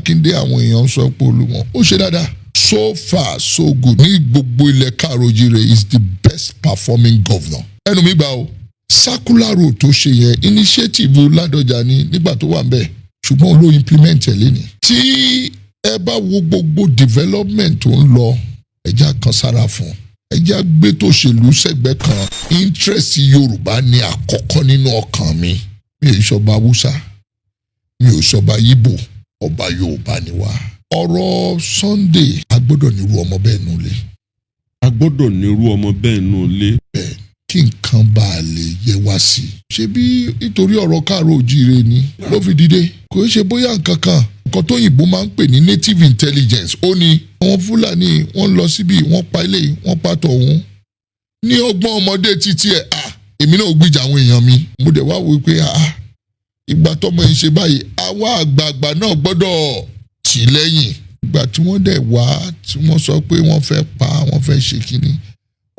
Mákindé àwọn èèyàn sọ pé Olúmọ ó ṣe dáadáa. So far so good. Ní gbogbo ilẹ̀ Káàárọ̀-o-jíire is the best performing governor. Ẹnu mi gbà o. Circular road tó ṣe yẹn initiative Ládọjà ni nígbà tó wà ń bẹ̀. Ṣùgbọ́n ló implement ẹ̀ lé ní. Tí ẹ bá wo gbogbo development tó ń lọ ẹja kan sára fún. Ẹja gbé tó ṣèlú sẹ́gbẹ́ kan. Interest Yorùbá ni àkọ́kọ́ nínú ọkàn mi. Mi ò ṣọba Hausa. Mi ò ṣọba Yíbò. Ọba Yorùbá ni wá. Ọ̀rọ̀ Sunday a gbọ́dọ̀ nírú ọmọ bẹ́ẹ̀ nù lé. A gbọ́dọ̀ nírú ọmọ bẹ́ẹ̀ nù lé. Bẹ́ẹ̀ kí nǹkan bá a lè yẹ wá sí i. Ṣé bí nítorí ọ̀rọ̀ Káàárọ̀-o-jíire ni ló fi dìde? Kò ṣe bóyá nǹkan kan. Nǹkan tó yìnbó máa ń pè ní native intelligence. Ó ní àwọn Fúlàní wọ́n lọ síbi wọ́n pa ilé wọ́n pa tọ̀hún. Ní ọgbọ́n ọmọdé títí ẹ̀ èmi náà gbìjà àwọn èèyàn mi. Mo dẹ̀ wá wò pé ìgbà tọ́mọ yìí ṣe báyìí àwa àgbààgbà náà gbọ́dọ̀ tì lẹ́yìn. Ìgbà tí wọ́n dẹ̀ wá tí wọ́n sọ pé wọ́n fẹ́ pa wọ́n fẹ́ ṣe kínní.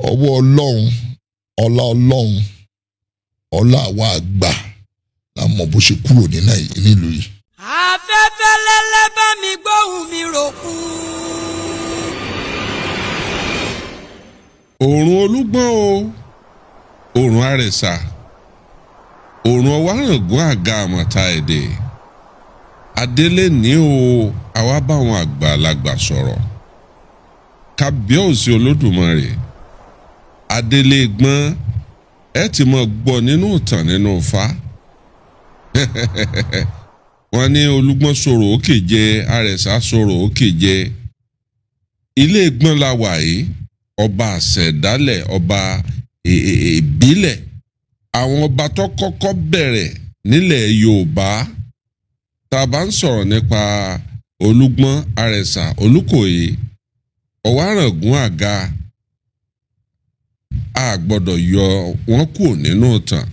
Ọwọ́ Ọlọ́run Ọlọ́run ọlá àwa àgbà la mọ̀ bó ṣe kúrò nílùú yìí. Afẹ́fẹ́ lẹ́lẹ́ bá mi gbóhùn mi ròkun. Òòrùn Olúgbọ́n o, òòrùn Àrẹ̀sà, òòrùn Ọwáràngún Àga Àmọ̀ta Èdè. Adélé ní o, àwa bá àwọn àgbàlagbà sọ̀rọ̀. Kábíyèsí Olódùmarè. Adélé gbọ́n ẹ ti mọ̀ gbọ́ nínú ìtàn nínú Ifá. Wọ́n ní Olúgbọ́n sọ̀rọ̀ òkè jẹ, Àrẹ̀sà sọ̀rọ̀ òkè jẹ. Ilé gbọ́n la wà yìí, ọba àṣẹ̀dálẹ̀, ọba ìbílẹ̀. Àwọn ọba tó kọ́kọ́ bẹ̀rẹ̀ nílẹ̀ Yorùbá. Tá a bá ń sọ̀rọ̀ nípa Olúgbọ́n, Àrẹ̀sà, Olúkòyí, Ọwáràngún Àga, a gbọ́dọ̀ yọ wọ́n kúrò nínú ìtàn.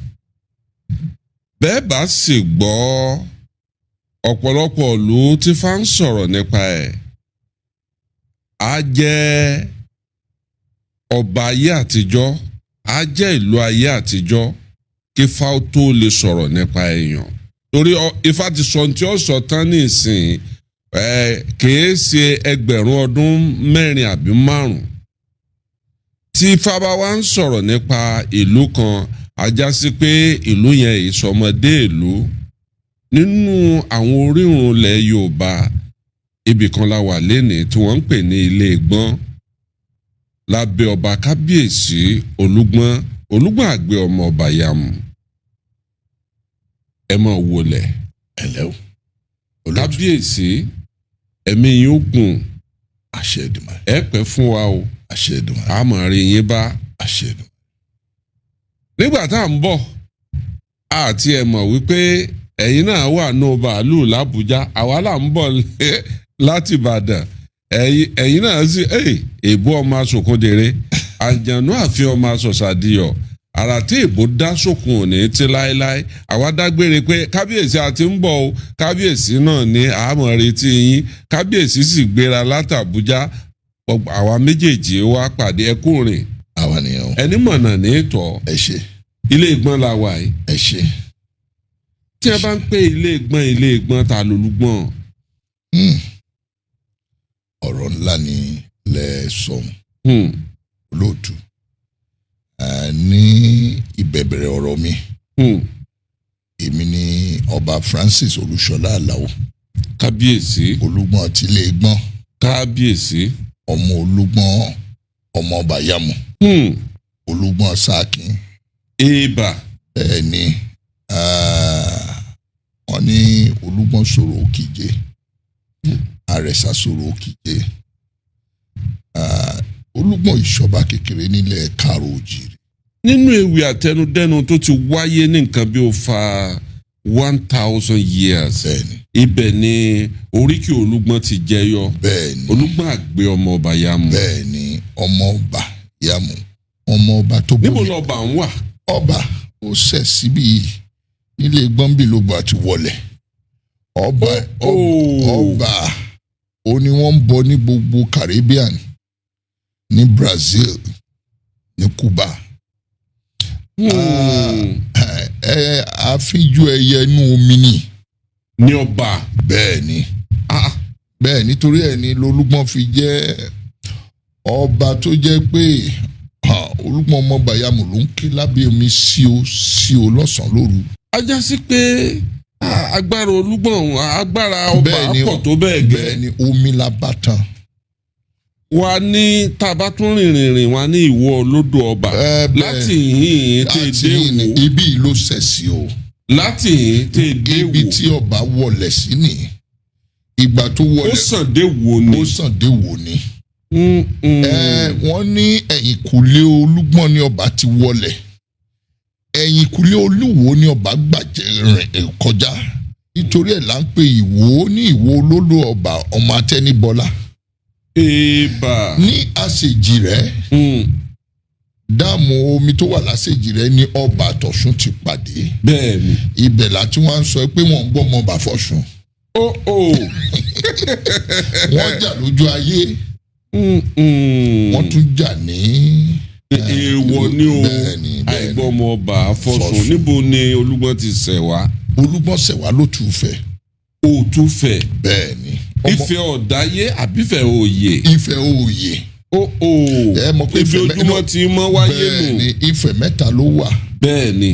Bẹ́ẹ̀ bá sì gbọ́ ọ̀pọ̀lọpọ̀ ìlú tí Ifá ń sọ̀rọ̀ nípa ẹ̀. A jẹ́ ọba ayé àtijọ́, a jẹ́ ìlú ayé àtijọ́ kí Ifá tó lè sọ̀rọ̀ nípa èèyàn. Torí Ifá ti sọ tí ó sọ tán ní ìsìn kìí ṣe ẹgbẹ̀rún ọdún 4 àbí 5. Tí Ifá bá wá ń sọ̀rọ̀ nípa ìlú kan, a já sí pé ìlú yẹn ìsọmọdé ìlú. Nínú àwọn orírun ilẹ̀ Yorùbá, ibì kan la wà lénìí tí wọ́n ń pè ní Ilé Ìgbọ́n. Lábẹ́ ọba Kábíyèsí Olúgbọ́n Àgbẹ̀ ọmọ ọba Yàmù. Ẹ máa wọlé. Ẹ̀lẹ́ o. Kábíyèsí ẹ̀mí yín ó gùn. Àṣẹ Èdùmàrè. Ẹ pẹ́ fún wa o. Àṣẹ Èdùmàrè. A máa rí yín bá. Àṣẹ Èdùmàrè. Nígbà tá à ń bọ̀, àti ẹ mọ̀ wípé ẹ̀yin náà wà ní bàálù l'Àbújá, àwa là ń bọ̀ láti Ìbàdàn. Ẹ̀yin náà sì èbó ọmọ asòkúndèrè, àjànú àfi ọmọ asọ̀sàdìyọ̀, àrà tí èbó dá sókun òní tí láéláé. Àwa dágbére pé Kábíyèsí àti ń bọ̀ o, Kábíyèsí náà ní àmọ̀ retí yín. Kábíyèsí sì gbéra látàbújá, àwa méjèèjì wá pàdé ẹkùnrin. Àwa nìyẹn o. Ẹni mọ̀nà ní ìtọ́. Ẹ ṣé. Ilé Ìgbọ́n la wà yìí. Ẹ ṣé. Tí ẹ bá ń pè Ilé Ìgbọ́n ta l'Olúgbọ́n. Ọ̀rọ̀ ńlá ni lẹ sọ. Olóòtú. Ní ìbẹ̀bẹ̀rẹ̀ ọ̀rọ̀ mi. Èmi ni ọba Francis Olúṣọlá Àlàó. Kábíyèsí. Olúgbọ́n ti Ilé Ìgbọ́n. Kábíyèsí. Ọmọ Olúgbọ́n ọmọ ọba Yàmù. Olúgbọ́n Sákìn. Èèbà. Bẹ́ẹ̀ ni wọ́n ní Olúgbọ́n sọ̀rọ̀ òkìje. Àrẹ̀sà sọ̀rọ̀ òkìje. Olúgbọ́n ìṣọba kékeré nílẹ̀ Káàárọ̀-o-jíire. Nínú ewì àtẹnudẹ́nu tó ti wáyé ní nǹkan bí ó fa 1000 years. Bẹ́ẹ̀ni. Ibẹ̀ ni oríkì Olúgbọ́n ti jẹyọ. Bẹ́ẹ̀ni. Olúgbọ́n Àgbẹ̀ ọmọ ọba Yàmù. Bẹ́ẹ̀ni ọmọ ọba Yàmù. Ọmọ ọba tó bóyá. Níbo lọba ń wà? Ọba ó ṣẹ̀ síbi Ilé Ìgbọ́n bí lóbo àti wọlé. Ọba ó ní wọ́n ń bọ ní gbogbo Caribbean, ní Brazil, ní Cuba. Àfíjú ẹyẹ inú omi ni. Ní ọba. Bẹ́ẹ̀ ni. bẹ́ẹ̀ nítorí ẹ̀ ní Olúgbọ́n fi jẹ́ ọba tó jẹ́ pé Olúgbọ́n ọmọ Bàyámù ló ń ké lábẹ́ omi sí o lọ́sàn-án lóru. a já sí pé agbára Olúgbọ́n agbára ọba pọ̀ tó bẹ́ẹ̀ gẹ́. bẹ́ẹ̀ ni omi la bá tán. wà ní tàbá tún rìnrìn wà ní ìwọ olódò ọba láti yìn tẹ dé wò. ibi ló ṣẹ̀ sí o. láti yìn tẹ dé wò. ibi tí ọba wọlẹ̀ sí ni ìgbà tó wọlẹ̀. ó sàn dé wò ni. ó sàn dé wò ni. wọ́n ní ẹ̀yìnkùlé Olúgbọ́n ni ọba ti wọlẹ̀. ẹ̀yìnkùlé Olúwo ni ọba gbàjẹ́ rìn kọjá. nítorí ẹ̀ là ń pe Ìwó ní Ìwó olódò ọba ọmọ Atẹ́nibọ́lá. Eba. ní àṣejì rẹ̀ dáàmú omi tó wà láṣejì rẹ̀ ní ọba àtọ̀ṣun ti pàdé. bẹ́ẹ̀ni. ibẹ̀ láti wọ́n á sọ pé wọ́n ń gbọ́ ọmọ ọba fọ̀ṣun. wọ́n jà lójú ayé. wọ́n tún jà ní. èèwọ̀ ni o àìgbọ́mọ ọba fọ̀ṣun níbo ni Olúgbọ́n ti ṣẹ̀ wá. Olúgbọ́n ṣẹ̀ wá ló tún fẹ́. ó tún fẹ́. bẹ́ẹ̀ni. Ifẹ̀ ọ̀dáyé àbífẹ̀ òye. Ifẹ̀ òye. ẹ mọ̀ pé Ifẹ̀ ojúmọ́ ti mọ́ wáyé nù. bẹ́ẹ̀ni Ifẹ̀ mẹ́ta ló wà. bẹ́ẹ̀ni.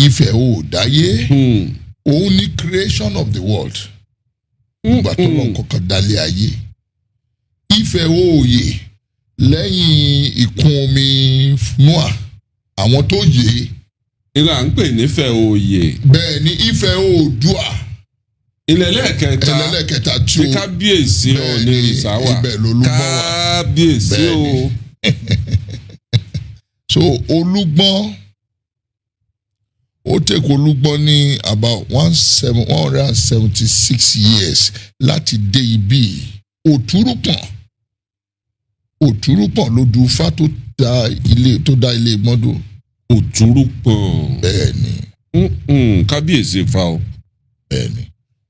Ifẹ̀ òdáyé. òun ni creation of the world. ìgbà tó lọ kọ́kọ́ dálé ayé. Ifẹ̀ òye lẹ́yìn ìkún omi Noah àwọn tó yè. ìlà ń pè nífẹ̀ òye. bẹ́ẹ̀ni Ifẹ̀ Oòduà. Ẹlẹ́lẹ́kẹta tí kábíyèsí ò ní ìsáwà kábíyèsí o. so Olúgbọ́n ó take Olúgbọ́n ní about 176 years láti dé ibi. Òtúrúpọ̀n ló du Ifá tó dá ilé Gbọ́ndọ̀. Òtúrúpọ̀n. bẹ́ẹ̀ni. kábíyèsí Ifá o. bẹ́ẹ̀ni.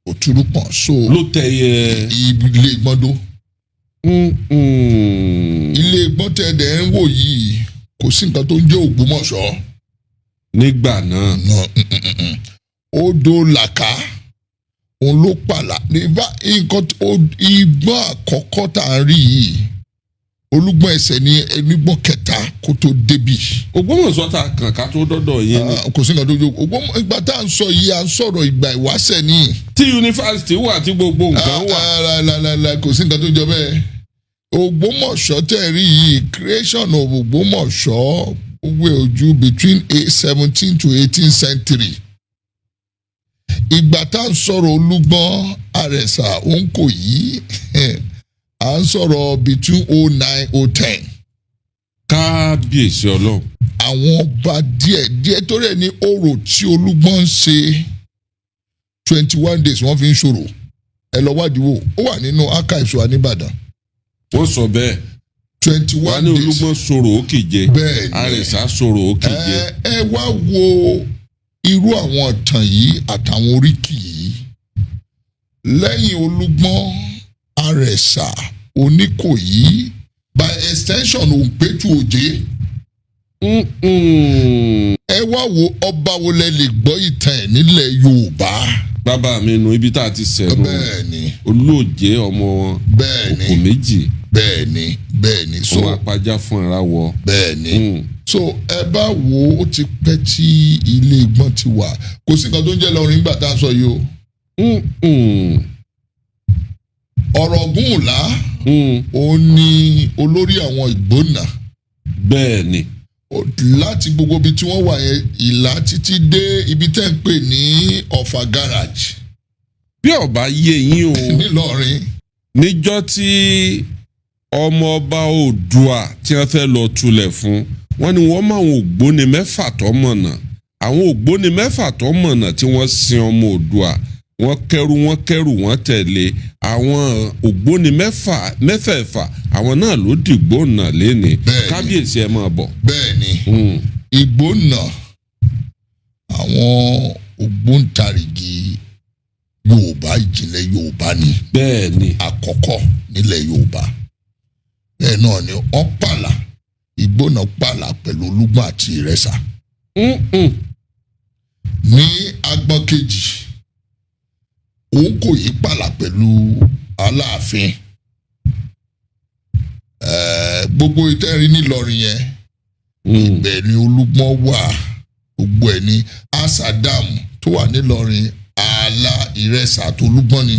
Òtúrúpọ̀n so. ló tẹ̀yẹ. ilé Gbọ́ndọ̀. ilé Gbọ́ntẹ̀dẹ̀ ń wò yìí kò sí nǹkan tó ń jẹ́ Ògbómọ̀ṣọ́. nígbà náà. odò Làkà òun ló pàlà nígbà nǹkan ìgbọ́n àkọ́kọ́ tá a rí yìí Olúgbọ́n ẹsẹ̀ ní ẹnigbọ́n kẹta kó tó débì. Ògbómọ̀ṣọ́ ta kàn ká tó dọ́dọ̀ yẹn ni. kò sí nǹkan tó jó ìgbà tá à ń sọ yìí à ń sọ̀rọ̀ ìgbà ìwáṣẹ̀ ni. tí yunifásitì wà tí gbogbo nǹkan wà. kò sí nǹkan tó jọ bẹ́ẹ̀. Ògbómọ̀ṣọ́ tẹ̀ rí yìí creation of Ògbómọ̀ṣọ́ wé ojú between 17th to 18th century. ìgbà tá à ń sọ̀rọ̀ Olúgbọ́n Àrẹ̀sà Òǹkòyí à ń sọ̀rọ̀ between 09-010. kábíyèsí Ọlọ́run. àwọn ọba díẹ̀ torí ẹ̀ ní orò tí Olúgbọ́n ń ṣe 21 days wọ́n fi ń ṣòro. ẹ lọ wádìí wò ó wà nínú archives wa nìbàdàn. wọ́n sọ bẹ́ẹ̀. 21 days. wọ́n ní Olúgbọ́n sọ̀rọ̀ òkèje. bẹ́ẹ̀ni Àrẹ̀sà sọ̀rọ̀ òkèje. ẹ wá wo irú àwọn ọ̀tàn yìí àtàwọn oríkì yìí. lẹ́yìn Olúgbọ́n Àrẹ̀sà Oníkòyí by extension Òǹpẹ̀tù Òjé. ẹ wá wo ọba wo lẹ lè gbọ́ ìtàn ẹ̀ nílẹ̀ Yorùbá. bàbá mi nu ibi tá a ti sẹ̀rù. bẹ́ẹ̀ni. Olóòjé ọmọ wọn. bẹ́ẹ̀ni òkò méjì. bẹ́ẹ̀ni. so ọmọ apájá fún ara wọ. bẹ́ẹ̀ni. so ẹ bá wo ó ti pẹ́ tí ilé Ìgbọ́n ti wà kò sí nǹkan tó ń jẹ́ lọ́rin nígbà tá a sọ yìí o. ọ̀rọ̀ Ògúnmùlá ó ní olórí àwọn Ìgbónà. bẹ́ẹ̀ni. láti gbogbo ibi tí wọ́n wà yẹn Ìlá títí dé ibi tẹ́ ń pè ní Ọ̀fà garage. bí ọba yé yín o. nílọrin. níjọ́ tí ọmọọba Oòduà tí wọ́n fẹ́ lọ tulẹ̀ fún wọ́n ní wọ́n máa ń ògbóni mẹ́fà tó mọ̀nà àwọn ògbóni mẹ́fà tó mọ̀nà tí wọ́n sin ọmọ Oòduà wọ́n kẹ́rù wọ́n tẹ̀lé àwọn ògbóni mẹ́fẹ̀ẹ̀fà àwọn náà ló dìgbò nà léni kábíyèsí ẹ máa bọ̀. bẹ́ẹ̀ni Ìgbónà àwọn ògbóǹtarìgì Yorùbá ìjìnlẹ̀ Yorùbá ni. bẹ́ẹ̀ni. àkọ́kọ́ nílẹ̀ Yorùbá bẹ́ẹ̀ náà ni wọ́n pààlà Ìgbónà pààlà pẹ̀lú Olúgbọ́n àti Ìrẹsà. ní agbọ́n kejì Òǹkòyí pààlà pẹ̀lú Aláàfin gbogbo ìtẹ́rí nílọrin yẹn ibẹ̀ ni Olúgbọ́n wà gbogbo ẹ̀ ní Asadam tó wà nílọrin Ààlà Ìrẹsà tó Olúgbọ́n ni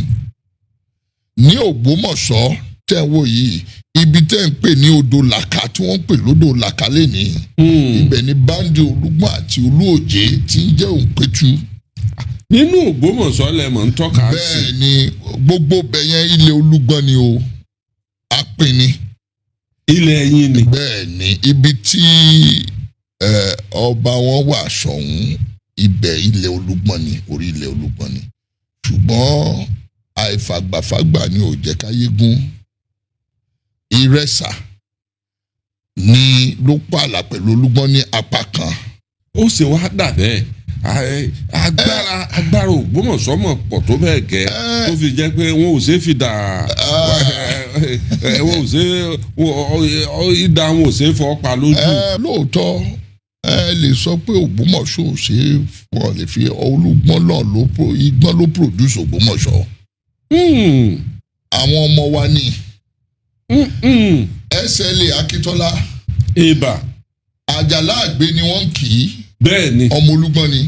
ní Ògbómọ̀ṣọ́ tẹ́ ń wò yìí ibi tẹ́ ń pè ní odò làkà tí wọ́n ń pè lódò làkà lẹ́ni ibẹ̀ ni báńdì Olúgbọ́n àti Olúòjé tí ń jẹ́ Òǹpẹ̀tù. nínú Ògbómọ̀ṣọ́ lẹ́mọ̀ ń tọ́ka sí. bẹ́ẹ̀ ni gbogbo bẹ̀yẹn ilẹ̀ Olúgbọ́n ni o apin ni. ilẹ̀ yín ni. bẹ́ẹ̀ ni ibi tí ọba wọn wà sọ̀hún ibẹ̀ ilẹ̀ Olúgbọ́n ni orí ilẹ̀ Olúgbọ́n ni ṣùgbọ́n àìfàgbàfàgbà ni ò jẹ́ káyé gún. Ìrẹsà ni ló pààlà pẹ̀lú Olúgbọ́n ní apá kan. ó ṣe wá dà bẹ́ẹ̀ agbára Ògbómọ̀ṣọ́ mọ̀ pọ̀ tó bẹ́ẹ̀ gẹ́ tó fi jẹ́ pé wọn ò ṣe fi dà wọn ò ṣe ìdá wọn ò ṣe fọ́ pa lójú. lóòótọ́ lè sọ pé Ògbómọ̀ṣọ́ ò ṣe wọn lè fi Olúgbọ́n náà Ìgbọ́n ló produce Ògbómọ̀ṣọ́. àwọn ọmọ wa ní SLA Akíntọ́lá ibà Àjàlá Àgbé ni wọ́n kì í. bẹ́ẹ̀ ni ọmọ Olúgbọ́n ni.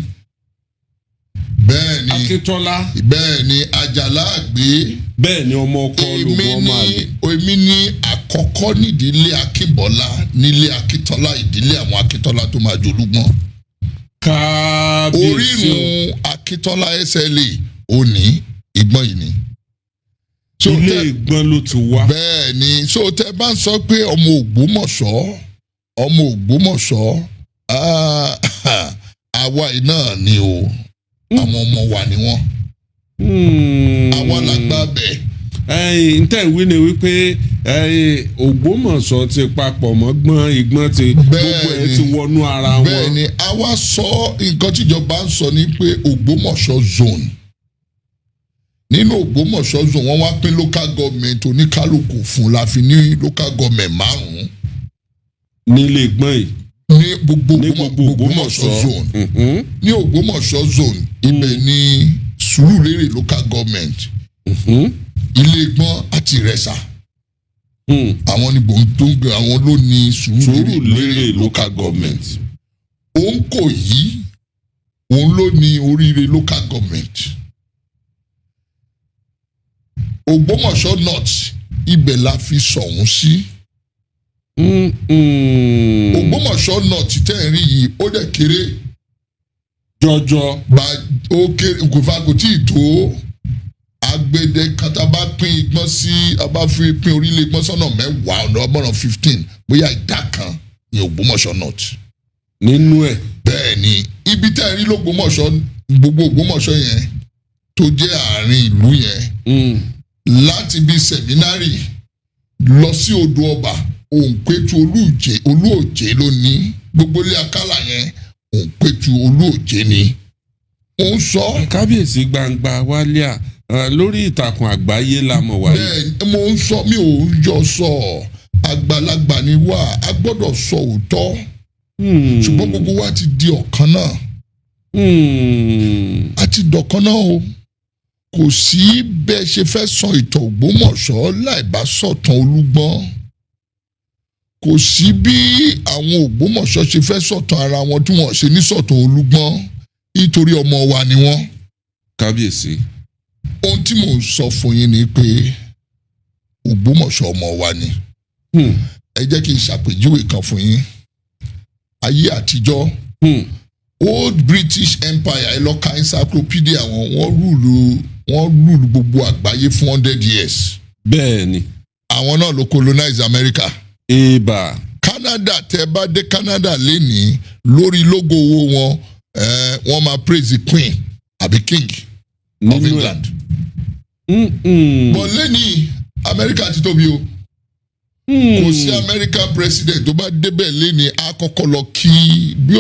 bẹ́ẹ̀ ni Akíntọ́lá. bẹ́ẹ̀ ni Àjàlá Àgbé. bẹ́ẹ̀ ni ọmọ ọkọ Olúgbọ́n máa lè. èmi ní àkọ́kọ́ nídìílé Akínbọ́lá nílé Akíntọ́lá ìdílé àwọn Akíntọ́lá tó máa jolúgbọ́n. kábíyèsí orírun Akíntọ́lá SLA òní Ìgbọ́n yìí ni. ilé Ìgbọ́n ló ti wá. bẹ́ẹ̀ ni so tẹ bá ń sọ pé ọmọ Ògbómọ̀ṣọ́ àwa yìí náà ni o àwọn ọmọ wa ni wọ́n. àwa làgbà bẹ́ẹ̀. ntẹ̀ wí ni wípé Ògbómọ̀ṣọ́ ti papọ̀ mọ́ Ìgbọ́n ti gbogbo ẹ̀ ti wọnú ara wọn. bẹ́ẹ̀ ni àwa sọ nǹkan tíjọba ń sọ ni pé Ògbómọ̀ṣọ́ zone nínú Ògbómọ̀ṣọ́ zone wọ́n wá pín local government oníkálukú fún la fi ní local government 5. nílé Ìgbọ́n yìí. ní gbogbo Ògbómọ̀ṣọ́ zone ní Ògbómọ̀ṣọ́ zone ibẹ̀ ni Sùúrùlérè local government Ilé Ìgbọ́n àti Ìrẹsà àwọn ni gbòǹdóńgbò àwọn ló ní Sùúrùlérè local government Òǹkòyí òun ló ní Oríire local government Ògbómọ̀ṣọ́ north ibẹ̀ la fi sọ̀hún sí. Ògbómọ̀ṣọ́ north tẹ́ ẹ̀ rí yìí ó dẹ̀ kéré jọjọ. ó kéré kò tí ì tó agbede kata bá pín Ìgbọ́n sí abá fi pín orílẹ̀ Ìgbọ́n sọ́nà 10 ọ̀nà 15 bóyá ìdá kan ní Ògbómọ̀ṣọ́ north. nínú ẹ̀. bẹ́ẹ̀ ni ibi tẹ́ ẹ̀ rí lÓgbómọ̀ṣọ́ gbogbo Ògbómọ̀ṣọ́ yẹn tó jẹ́ àárín ìlú yẹn láti bí sẹ̀mínárì lọ sí odò ọba Òǹpẹ̀tù Olúòjé ló ní gbogbo ilé akálà yẹn Òǹpẹ̀tù Olúòjé ni. ó ń sọ. kábíyèsí gbangba wálé lórí ìtàkùn àgbáyé la mọ̀ wáyé. bẹ́ẹ̀ mo ń sọ mi ò ń jọ sọ àgbàlagbà ni wá a gbọ́dọ̀ sọ òótọ́ ṣùgbọ́n gbogbo wa ti di ọ̀kan náà. a ti dọ̀kan náà o. kò sí bẹ́ẹ̀ ṣe fẹ́ sọ ìtàn Ògbómọ̀ṣọ́ láì bá sọ̀tàn Olúgbọ́n. kò sí bí àwọn Ògbómọ̀ṣọ́ ṣe fẹ́ sọ̀tàn ara wọn tí wọ́n ṣe ní sọ̀tàn Olúgbọ́n nítorí ọmọ wa ni wọ́n. kábíyèsí. ohun tí mò ń sọ fún yín ni pé Ògbómọ̀ṣọ́ ọmọ wa ni. ẹ jẹ́ kí n ṣàpèjúwe kan fún yín. ayé àtijọ́ Old British Empire ẹ lọ ka encyclopedia wọ́n rúùlù gbogbo àgbáyé fún 100 years. bẹ́ẹ̀ ni. àwọn náà ló colonize America. ibà. Canada tẹ bá dé Canada lénìí lórí logo owó wọn wọ́n máa praise the Queen àbí King of England. bọ̀ lẹ́nìí America ti tóbi o. kò sí American president tó bá débẹ̀ lénìí àkọ́kọ́ lọ kí bí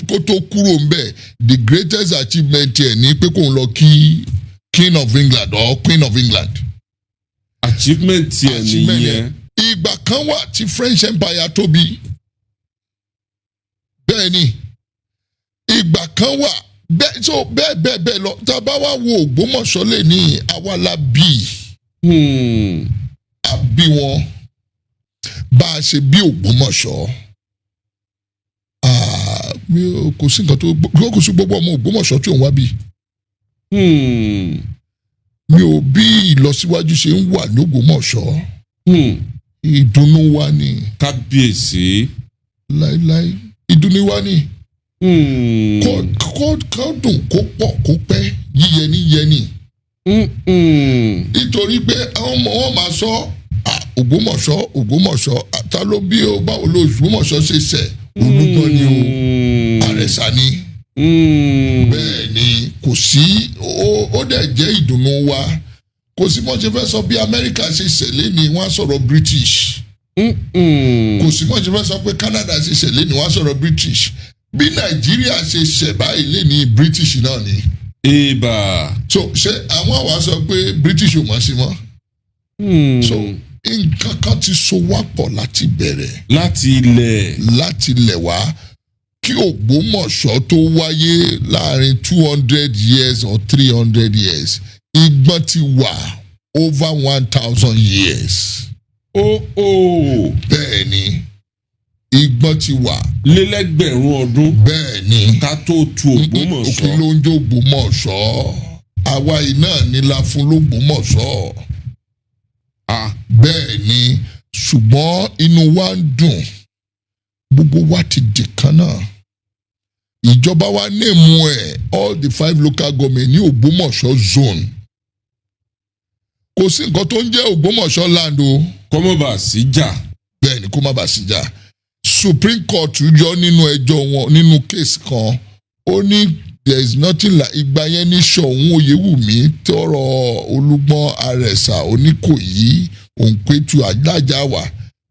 kó tó kúrò ń bẹ̀ the greatest achievement ẹ̀ ní pé kò ń lọ kí King of England or Queen of England. achievement ẹ̀ nìyẹn. ìgbà kan wà tí French Empire tóbi bẹ́ẹ̀ ni ìgbà kan wà bẹ́ẹ̀ lọ tá a bá wá wo Ògbómọ̀ṣọ́ lè ní àwa la bí a bí wọn bá a ṣe bí Ògbómọ̀ṣọ́. Kò sí nǹkan tó kò sí gbogbo ọmọ Ògbómọ̀ṣọ́ tí òun wá bí. Mi ò bí ìlọsíwájú ṣe ń wà ní Ògbómọ̀ṣọ́. Ìdùnnú wa ni. Kábíyèsí. Láíláí ìdùnnú wa ni. Kó dùn kó pọ̀ kó pẹ́ yíyẹni yẹni. Nítorí pé àwọn ọmọ wọn máa sọ Ògbómọ̀ṣọ́ ta ló bí o báwo ló Ògbómọ̀ṣọ́ ṣe ṣẹ̀ Olúgbọ́n ni o Àrẹ̀sà ni. Bẹ́ẹ̀ ni kò sí ó dẹ̀ jẹ́ ìdùnnú wa. Kò sí mọ́ ṣe fẹ́ sọ bí Amẹ́ríkà ṣe ṣẹlẹ̀ ni wọ́n á sọ̀rọ̀ British. Kò sí mọ́ ṣe fẹ́ sọ pé Canada ṣe ṣẹlẹ̀ ni wọ́n á sọ̀rọ̀ British. Bí Nàìjíríà ṣe ṣẹ̀ báyìí lé ní British náà ni. Ìbà. So ṣé àwọn àwa sọ pé British ò mọ̀ sí mọ́. So nǹkan kan ti so wá pọ̀ láti bẹ̀rẹ̀. Láti ilẹ̀ wá. Kí Ògbómọ̀ṣọ́ tó wáyé láàrin 200 years or 300 years. Ìgbọ́n ti wà over 1,000 years. Bẹ́ẹ̀ ni ìgbọ́n ti wà. Lélẹ́gbẹ̀rún ọdún. Bẹ́ẹ̀ ni. Ká tó tu Ògbómọ̀ṣọ́. Kí ló ń jó Ògbómọ̀ṣọ́? Àwa yìí náà ni la fún l'Ògbómọ̀ṣọ́. Bẹ́ẹ̀ ni ṣùgbọ́n inú wa ń dùn. Gbogbo wa ti di kan náà. Ìjọba wa nèmú ẹ̀ all the 5 local government ní Ògbómọ̀ṣọ́ zone. Kò sí nǹkan tó ń jẹ́ Ògbómọ̀ṣọ́ land o. Kó má bàa sí jà. Bẹ́ẹ̀ ni kó má bàa sí jà. Supreme Court yọ nínú ẹjọ́ wọn nínú case kan. Ó ní there is nothing like ìgbà yẹn ní Ṣọ̀ún Oyèwùmí tọrọ Olúgbọ́n Àrẹ̀sà Oníkòyí Òǹpẹ̀tù Alájàwà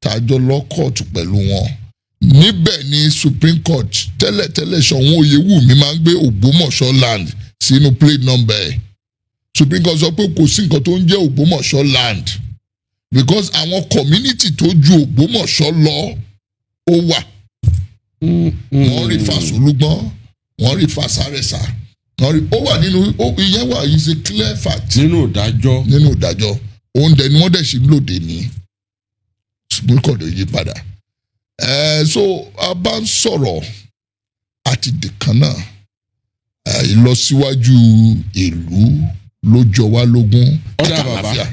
tàjọ lọ kóòtù pẹ̀lú wọn. Níbẹ̀ ni Supreme Court tẹ́lẹ̀tẹ́lẹ̀ Ṣọ̀ún Oyèwùmí máa ń gbé Ògbómọ̀ṣọ́ land sínú plate number ẹ̀. Supreme Court sọ pé kò sí nǹkan tó ń jẹ́ Ògbómọ̀ṣọ́ land because àwọn community tó ju Ògbómọ̀ṣọ́ lọ ó wà. Wọ́n rí Fásọlúgbọ́n, wọ́n rí Fásárẹ̀sà, ó wà nínú ìyẹn wà is a clear fact. Nínú ìdájọ́. Òun dẹ̀ ni wọ́n dẹ̀ ṣe lóde ní Supreme Court yí padà. So a bá ń sọ̀rọ̀ àti dìkan náà ìlọsíwájú ìlú ló jọ wá lógún. Ọ̀dà bàbá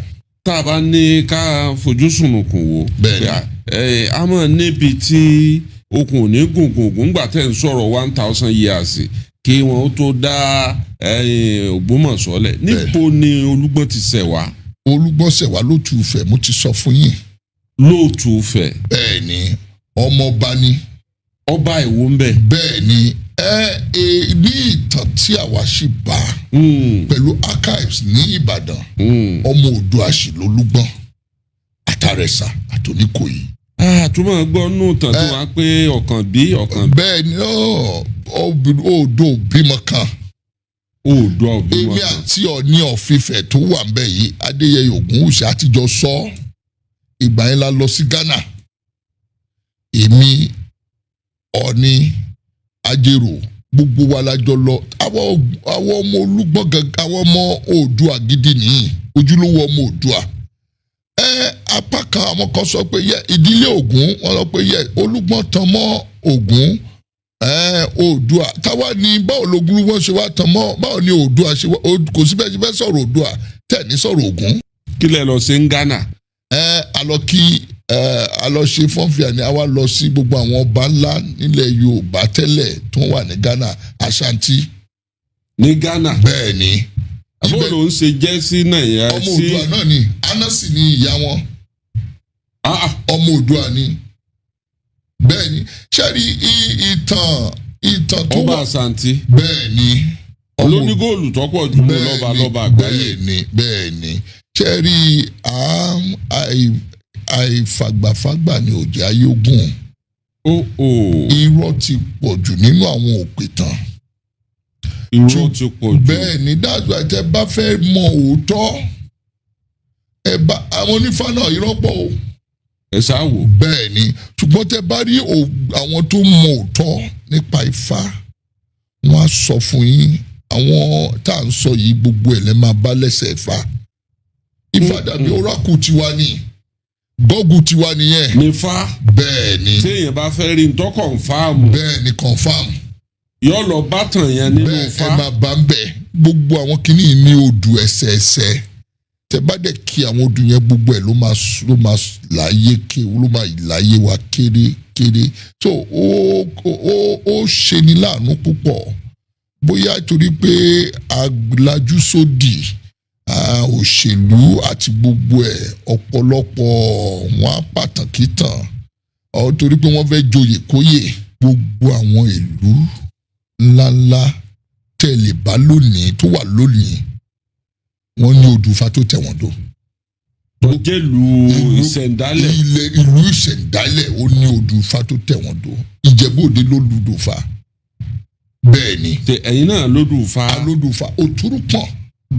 tá a bá ní ká fojú sùnùkùn wò. Bẹ́ẹ̀ni. A mọ̀ níbi tí okùn ò ní gùngùngùn gbà tẹ̀ ń sọ̀rọ̀ 1,000 years kí wọ́n tó dá Ògbómọ̀ṣọ́ lẹ̀. Níbo ni Olúgbọ́n ti ṣẹ̀ wá? Olúgbọ́n ṣẹ̀ wá lótú Ifẹ̀ mo ti sọ fún yín. Lótú Ifẹ̀. Bẹ́ẹ̀ni ọmọọba ni. Ọba Ìwó ń bẹ. Bẹ́ẹ̀ni ní ìtàn tí àwa ṣì bá pẹ̀lú archives ní Ìbàdàn ọmọ Oòduà sì lólúgbọ́n àtàrẹ̀sà àtòníkòyí. Àtúmọ̀ gbọ́ nù tàn tí wọ́n á pé ọ̀kan bí. Bẹ́ẹ̀ni Oòduà bímọ kan. Oòduà bímọ kan. Èmi àti Ọọ̀ni of Ifẹ̀ tó wà ń bẹ̀ yìí Adéyẹyè Ògúnwùsì àtijọ́ sọ ìgbà yẹn la lọ sí Ghana. Èmi Ọọ̀ni Ajérò gbogbo wa la jọ lọ àwọn ọmọ Olúgbọ́n gangan àwọn ọmọ Oòduà gidi nìyí ojúlówó ọmọ Oòduà. Apá kan àwọn kan sọ pé ìdílé Ògún wọn sọ pé Olúgbọ́n tan mọ́ Ògún Oòduà táwa ni báwo lógún wọn ṣe wá tan mọ́ báwo ni Oòduà ṣe wá kò síbẹ̀ ṣe fẹ́ sọ̀rọ̀ Oòduà tẹ̀ ní sọ̀rọ̀ Ògún. Kí lẹ lọ sí ń Ghana. A lọ ṣe fọ́nfìà ni a wá lọ sí gbogbo àwọn ọba ńlá nílẹ̀ Yorùbá tẹ́lẹ̀ tó wà ní Ghana Ashanti. Ní Ghana. Bẹ́ẹ̀ ni. Àbúrò ló ń ṣe jẹ́ sí Nàìjíríà sí. Ọmọ Oòduà náà ni Anasi ni ìyá wọn. Ọmọ Oòduà ni. Bẹ́ẹ̀ ni ṣẹ́rí ìtàn tó wà. Ọba Ashanti. Bẹ́ẹ̀ ni. Olónígóòlù tọ́pọ̀ jù lọ́ba àgbáyé. Bẹ́ẹ̀ ni ṣẹ́rí àìfàgbàfàgbà ni òjì ayógún. Irọ́ ti pọ̀ jù nínú àwọn òpìtàn. Irọ́ ti pọ̀ jù. Bẹ́ẹ̀ ni dájúdájú tẹ́ bá fẹ́ mọ òótọ́ àwọn onífá náà irọ́ pọ̀ o. Ẹ ṣáwò. Bẹ́ẹ̀ ni ṣùgbọ́n tẹ́ bá rí àwọn tó mọ òótọ́ nípa Ifá wọ́n á sọ fún yín àwọn tá à ń sọ yìí gbogbo ẹ̀ lẹ́ máa bá lẹ́sẹ̀ Ifá. Ifá dàbí oracle tiwa ni gọ́gù tiwa nìyẹn. nífa bẹ́ẹ̀ ni téèyàn bá fẹ́ rí ntọ́ kọ̀ǹfàmù bẹ́ẹ̀ ni confam. yóò lọ bátàn yẹn nínú bẹ́ẹ̀ ẹ fa. máa bá ń bẹ̀ gbogbo àwọn kìíní ní odù ẹsẹẹsẹ tẹ bá dẹ̀ kí àwọn odù yẹn gbogbo ẹ̀ ló máa láyé ké ló máa láyé wa kéré so ó ṣe ní láàánú púpọ̀ bóyá torí pé agbájú sódì òṣèlú àti gbogbo ẹ̀ ọ̀pọ̀lọpọ̀ wọn á pàtàkì tàn torí pé wọ́n fẹ́ joyè kóyè gbogbo àwọn ìlú ńláńlá tẹ̀lé bá lónìí tó wà lónìí wọ́n ní odù Ifá tó tẹ̀ wọ́n dó. tó jẹ́ ìlú ìṣẹ̀ǹdálẹ̀. ìlú ìṣẹ̀ǹdálẹ̀ ó ní odù Ifá tó tẹ̀ wọ́n dó. Ìjẹ̀bú Òde ló lùdò Ifá. bẹ́ẹ̀ ni. ẹ̀yin náà lódù Ifá. alódù Ifá Òtúrúpọ̀n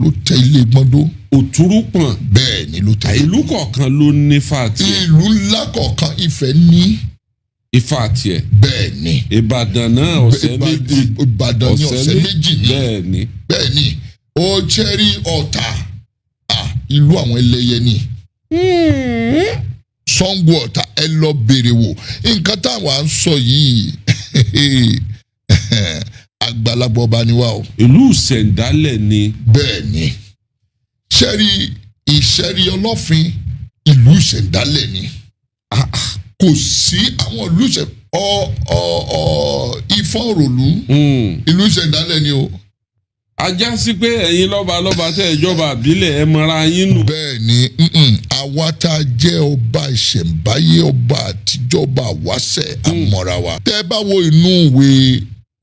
ló tẹ ilé gbọ́ndó. Òtúrúpọ̀n. bẹ́ẹ̀ ni ló tẹ ilé gbọ́ndó. ìlú kọ̀ọ̀kan ló ní Ifá tiẹ̀. ìlú ńlá kọ̀ọ̀kan Ifẹ̀ ní Ifá tiẹ̀. bẹ́ẹ̀ ni. Ìbàdàn náà ọ̀sẹ̀ méjì. Ìbàdàn ní ọ̀sẹ̀ méjì ni. bẹ́ẹ̀ ni. bẹ́ẹ̀ ni ó jẹ́rí Ọ̀tà ìlú àwọn ẹlẹ́yẹ ni. Ṣàngó Ọ̀tà ẹ lọ bèrè wò nǹkan táwa ń sọ yìí àgbàlagbà ọba ni wá o. ìlú ìṣẹ̀ǹdálẹ̀ ni. bẹ́ẹ̀ ni ṣẹ́rí ìṣẹ́rí Ọlọ́fin ìlú ìṣẹ̀ǹdálẹ̀ ni kò sí àwọn ìlú Ifá Òròlú ìlú ìṣẹ̀ǹdálẹ̀ ni o. ajá sí pé ẹ̀yin lọ́ba tẹ́ ìjọba àbílẹ̀ ẹ mọ̀ra yín nù. bẹ́ẹ̀ ni àwa tá a jẹ́ ọba ìṣẹ̀ǹbáyé ọba àtijọ́ ọba àwáṣẹ̀ àmọ́ra wa. tẹ́ ẹ bá wo inú ìwé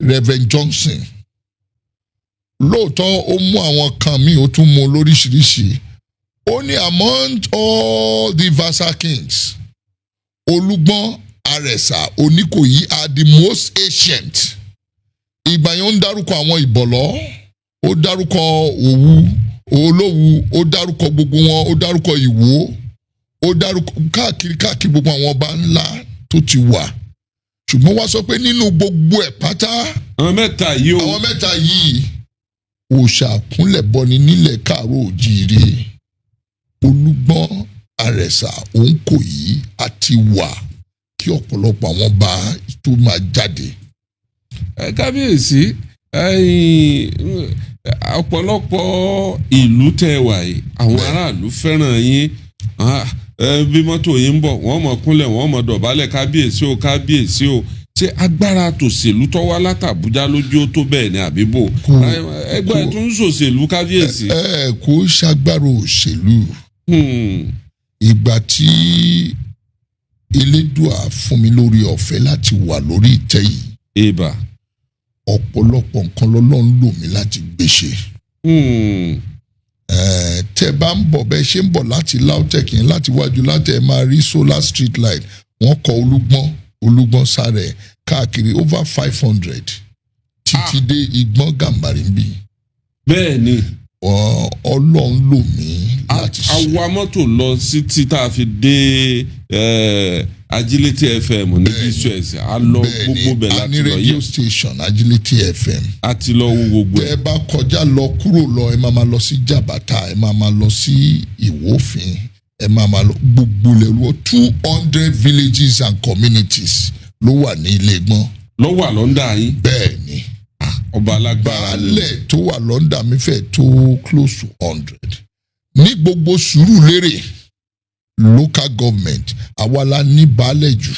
Reverend Johnson lóòótọ́ ó mú àwọn kan míì ó tún mú lóríṣiríṣi ó ní among all the Vassal kings Olúgbọ́n Àrẹ̀sà Oníkòyí are the most ancient. ìgbà yẹn ó ń dárúkọ àwọn Ìbọ̀lọ́ ó dárúkọ Òwu Olówu ó dárúkọ gbogbo wọn ó dárúkọ Ìwó ó dárúkọ káàkiri gbogbo àwọn ọba ńlá tó ti wà ṣùgbọ́n wá sọ pé nínú gbogbo ẹ̀ pátá àwọn mẹ́ta yìí òòṣà àkúnlẹ̀bọni nílẹ̀ Káàárọ̀ Oòjíire Olúgbọ́n Àrẹ̀sà Òǹkòyí àti wà kí ọ̀pọ̀lọpọ̀ àwọn bá tó máa jáde. kábíyèsí ọ̀pọ̀lọpọ̀ ìlú tẹ́ wà yìí àwọn aráàlú fẹ́ràn yín bí mọ́tò yìí ń bọ̀ wọ́n mọ̀ kúnlẹ̀ wọ́n mọ̀ dọ̀bálẹ̀ kábíyèsí o ṣé agbára tòṣèlú tó wá látàbújá lójú ó tó bẹ́ẹ̀ ni àbíbò ẹgbẹ́ tó ń ṣòṣèlú kábíyèsí. kò ṣàgbára òṣèlú ìgbà tí Elédùà fún mi lórí ọ̀fẹ́ láti wà lórí ìtẹ́ yìí. Ìbà. ọ̀pọ̀lọpọ̀ nǹkan lọ́lọ́run lò mí láti gbéṣe. tẹ́ bá ń bọ̀ bẹ́ẹ̀ ṣe ń bọ̀ láti LAUTECH yẹn láti wájú láti ẹ̀ máa rí solar street light wọ́n kọ Olúgbọ́n sáré káàkiri over 500 títí dé Ìgbọ́n Gàmbàrí ń bì. bẹ́ẹ̀ ni. Ọlọ́run lò mí láti ṣe. àwa mọ́tò lọ sí títà fi dé Agility FM ní bcs a lọ gbogbo bẹ̀ láti lọ yẹ. bẹ́ẹ̀ ni a ní radio station Agility FM. a ti lọ wo gbogbo ẹ̀. tẹ́ ẹ bá kọjá lọ kúrò lọ ẹ máa lọ sí Jàbátà ẹ máa lọ sí Ìwófin ẹ máa lọ gbogbo lẹ́rú 200 villages and communities ló wà ní Ilégbọ́n. ló wà lọ́ndà yín. bẹ́ẹ̀ ni. ọba alágbára ni. baálẹ̀ tó wà lọ́ndà mi fẹ́ tó close to 100. ní gbogbo Sùúrùlérè local government àwa la ní baálẹ̀ jù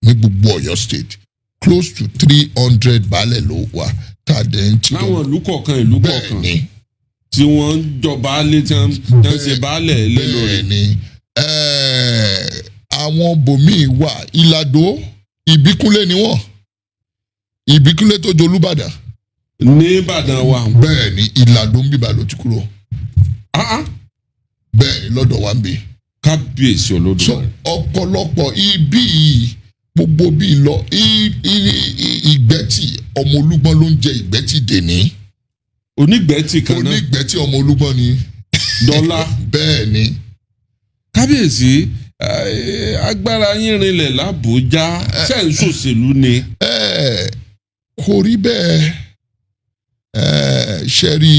ní gbogbo Ọ̀yọ́ state close to 300 baálẹ̀ ló wà tá a dẹ̀ ń tí. láwọn ìlú kọ̀ọ̀kan bẹ́ẹ̀ ni. tí wọ́n ń jọ baálé tí wọ́n ń ṣe baálẹ̀ lé lórí. bẹ́ẹ̀ ni àwọn bòmíì wà Ìlàdó Ìbíkúnlé ni wọ́n Ìbíkúnlé tó jọ Olúbàdàn. ní Ìbàdàn wa. bẹ́ẹ̀ ni Ìlàdó ń bíbà ló ti kúrò. bẹ́ẹ̀ ni lọ́dọ̀ wa ń bì. kábíyèsí olódò. so ọ̀pọ̀lọpọ̀ ibi gbogbo bíi lọ Ìgbẹ́tì ọmọ Olúgbọ́n ló ń jẹ Ìgbẹ́tì dèní. Onígbẹ́tì kan náà. Onígbẹ́tì ọmọ Olúgbọ́n ni. dọ́là. bẹ́ẹ̀ ni. kábíyèsí agbára yín rinlẹ̀ l'Àbújá ṣe ń ṣòṣèlú ni. kò rí bẹ́ẹ̀ ṣe rí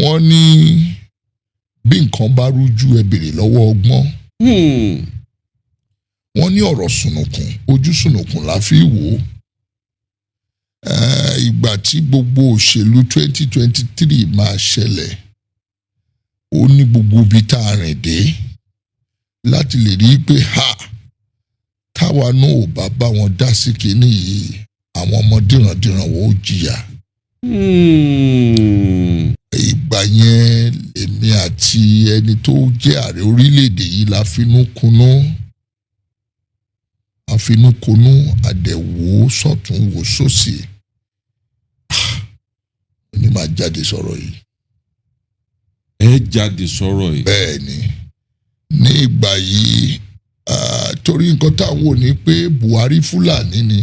wọ́n ní bí nǹkan bá rújú ẹ béèrè lọ́wọ́ ọgbọ́n. Wọ́n ní ọ̀rọ̀ sùnùkùn ojú sùnùkùn la fi wò ó. Ìgbà tí gbogbo òṣèlú 2023 máa ṣẹlẹ̀ ó ní gbogbo ibi tá a rìn dé láti lè rí i pé táwa náà ò bá bá wọn dá sí kinní yìí àwọn ọmọ dìrandìran wọn ò jìyà. Ìgbà yẹn èmi àti ẹni tó jẹ́ ààrẹ orílẹ̀-èdè yìí la àfinúkonú àdẹ̀wò sọ̀tún wò sósì. Ní máa jáde sọ̀rọ̀ yìí. Ẹ jáde sọ̀rọ̀ yìí. Bẹ́ẹ̀ ni ní ìgbà yìí torí nǹkan táwọn ò ní pé Buhari Fúlàní ni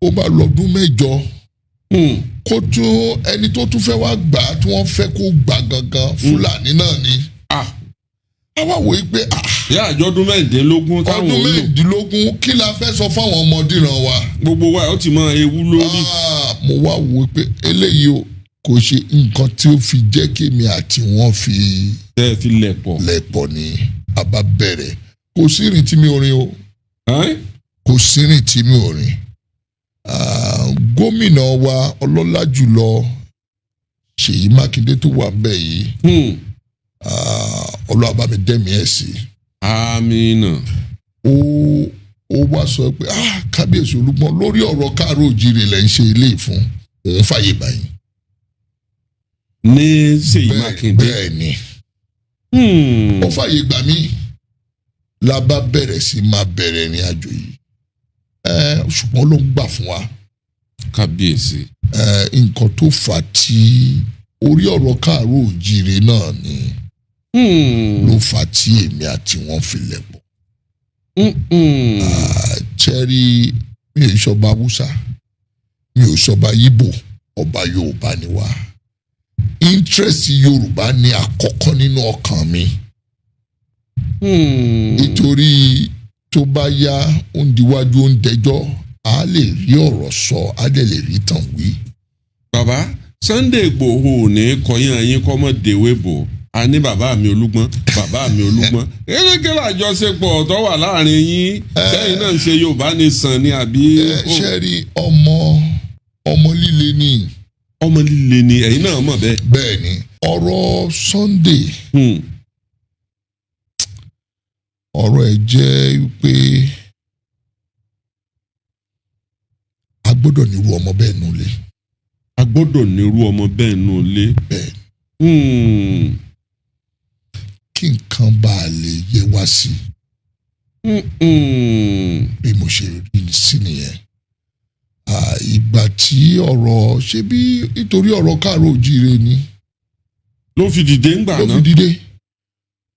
ó bá lọ́dún 8 kó tún ẹni tó tún fẹ́ wá gbà tí wọ́n fẹ́ kó gbà gangan Fúlàní náà ni. Àwa wò ó pé ìyá àjọ̀dún 15 táwọn ò lò. ọdún 15 kí la fẹ́ sọ fáwọn ọmọdéran wa. Gbogbo wa ó ti mọ ewu lórí. Mo wá wò ó pé eléyìí o kò ṣe nǹkan tí ó fi jẹ́ kémi àti wọ́n fi lẹ̀pọ̀ ní abá bẹ̀rẹ̀. Kò sí rìn tí mi ò rìn o. Kò sí rìn tí mi ò rìn. Gómìnà wa ọlọ́lá jùlọ Ṣèyí Mákindé tó wà ńbẹ̀ yìí. Ọlọ́run bá mi dẹ́mi ẹ̀ sí. Àmínà. Ó wá sọ pé kábíyèsí Olúgbọ́n lórí ọ̀rọ̀ káàárọ̀ oòjíire lẹ́ ń ṣe ilé ìfún òun fàyè báyìí. Ní Ṣèyí Mákindé. Bẹ́ẹ̀ ni. Ó fàyè gbà mí la bá bẹ̀rẹ̀ sí máa bẹ̀rẹ̀ ìrìn àjò yìí. Ṣùgbọ́n ló ń gbà fún wa. Kábíyèsí. Nǹkan tó fà tí orí ọ̀rọ̀ káàárọ̀ oòjíire náà ni ló fà tí èmi àti wọn fi lẹ̀pọ̀. Chẹ́rí mi ò ṣọba Hausa mi ò ṣọba Ìgbò ọba Yorùbá ni wá. Interest Yorùbá ni àkọ́kọ́ nínú ọkàn mi. Nítorí tó bá yá ó ń diwájú ó ń dẹjọ́ a lè rí ọ̀rọ̀ sọ a dẹ̀ lè rí tàn wí. Bàbá Sunday Igboho ní kọyán yín kọ́mọ dèwé bò a ní bàbá mi Olúgbọ́n kékeré àjọṣepọ̀ tó wà láàrin yín sẹ́yìn náà ń ṣe Yorùbá Nation ni àbí. Ṣé rí ọmọ líle ni. Ọmọ líle ni ẹ̀yin náà mọ̀ bẹ́ẹ̀. Bẹ́ẹ̀ ni ọ̀rọ̀ Sunday ọ̀rọ̀ ẹ̀ jẹ́ pé a gbọ́dọ̀ nírú ọmọ bẹ́ẹ̀ nulẹ̀. A gbọ́dọ̀ nírú ọmọ bẹ́ẹ̀ nulẹ̀. Bẹ́ẹ̀ kí nǹkan bá a lè yẹ wá sí. Bí mo ṣe rí sí nìyẹn. Ìgbà tí ọ̀rọ̀ ṣe bí nítorí ọ̀rọ̀ káàárọ̀ oòjíire ni. Ló fi dìde ńgbà náà. Ló fi dìde.